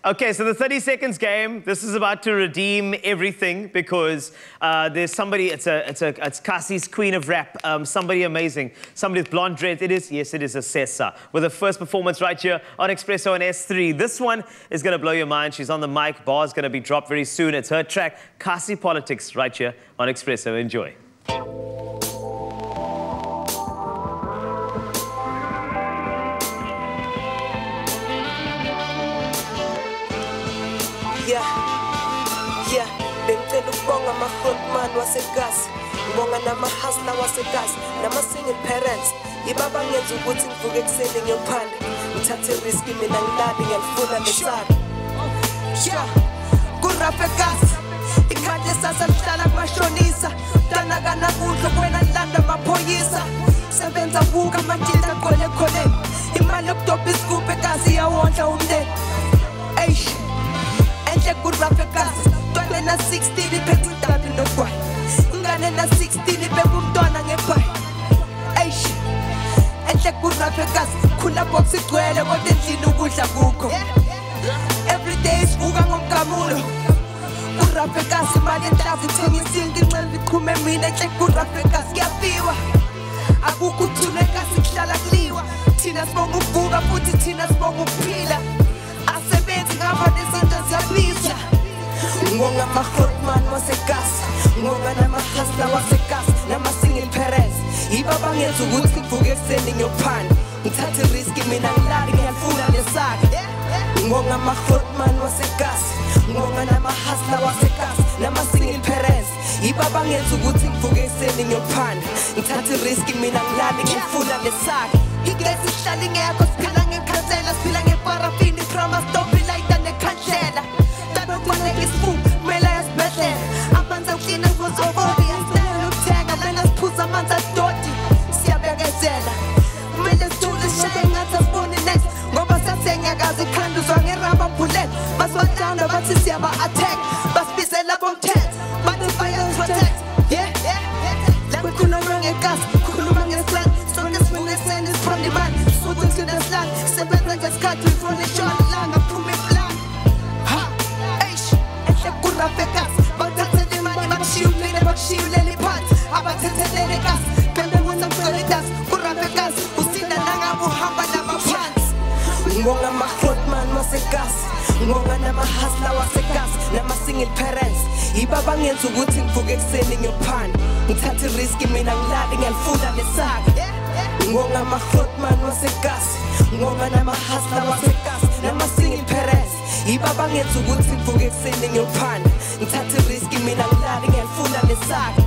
Okay, so the 30 seconds game, this is about to redeem everything because there's somebody, it's Cassie's Queen of Rap, somebody amazing, somebody with blonde dreads. Yes, it is Sessa, with her first performance right here on Expresso on S3. This one is going to blow your mind. She's on the mic, bar's going to be dropped very soon. It's her track, Cassie Politics, right here on Expresso. Enjoy. Bengicela ukubonga ama-frontman waseGasi, ngibonga nama-hustler waseGasi, nama-single parents. Ibaba ngenza ukuthi ngivuke ekuseni ngiyophanda, ngithathe risk mina ngilali ngiyalifuna lesaka. Kurap eGasi, ikhadi lesasa lihlala kumashonisa, mntanakana kudla kwena lilanda amaphoyisa. Sebenza buka amadila agcwele khoneni, imali yokudobha isigubhu eGasi iyawondla umndeni. Enhle kurap eGasi, ntwana na 16 iphethe indabi nogwayi, ingane na 16 ibeka umntwana ngebhayi. Enhle kurap eGasi, khula box igcwele kodwa endlini ukudla kukho. Everyday isivuka ngomgamulo, kurap eGasi imali enhlazi ithenga isinto incela iqhume mina. Enhle kurap eGasi kuyafiwa, akukho uthule eGasi kuhlala kuliwa. Thina sibonga ukuvuka futhi thina sibonga ukuphila, asebenzi ngapha nezinto ziyabiza. Ngibonga ama-frontman waseGasi, ngibonga nama-hustler waseGasi, nama-single parents. Ibaba ngenza ukuthi ngivuke ekuseni ngiyophanda, ngithathe risk mina ngilali ngiyalifuna lesaka. Ngibonga ama-frontman waseGasi, ngibonga nama-hustler waseGasi, nama-single parents. Ibaba ngenza ukuthi ngivuke ekuseni ngiyophanda, ngithathe risk mina ngilali ngiyalifuna lesaka. Igesi ihlala ingekho, sikhala ngekhansela, siphila ngeparafini, iproma stop ilayita nekhandlela. Tabekwaleka isifuba, kumele esibhedlela, amanzi awuklina ngozobobi, asitayela ukuthenga, lana siphuza amanzi adodi, siyabekezela. Kumele sithule sishaye ngathi asiboni next, ngoba sasenyakaza ikhanda uzwa ngeraba bullet. Basiwadanda bathi siyaba-attack, basibizela bomthetho, bathi fire protect. La kukhulunywa ngeGasi, kukhuluma ngeslang, sonke sifuna eseni from the man, suthi ngithina slang, sebenza ngesikhathi ngifuna ishona langa phuma iplan. Enhle kurap eGasi, bathathele imali bakushiyulile bakushiyulele phansi, abathethelele eGasi, bembe wenza mgcwele idasi. Kurap eGasi, usinda nangabe uhamba namaphansi. Ngibonga ama-frontman waseGasi, ngibonga nama-hustler waseGasi, nama-single parents. Ibaba ngenza ukuthi ngivuke ekuseni ngiyophanda, ngithathe risk mina ngilali ngiyalifuna lesaka. Ngibonga ama-frontman waseGasi, ngibonga nama-hustler waseGasi, nama-single parents. Ibaba ngenza ukuthi ngivuke ekuseni ngiyophanda, ngithathe risk mina ngilali ngiyalifuna lesaka.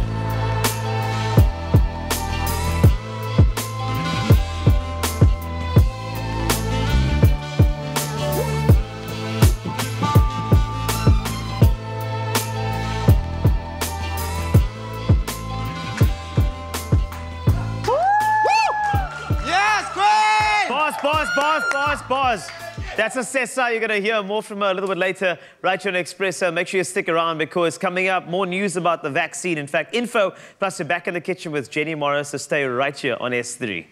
Boss. That's Sessa. You're going to hear more from her a little bit later right here on Expresso. Make sure you stick around because coming up, more news about the vaccine. In fact, info, plus we're back in the kitchen with Jenny Morris, so stay right here on S3.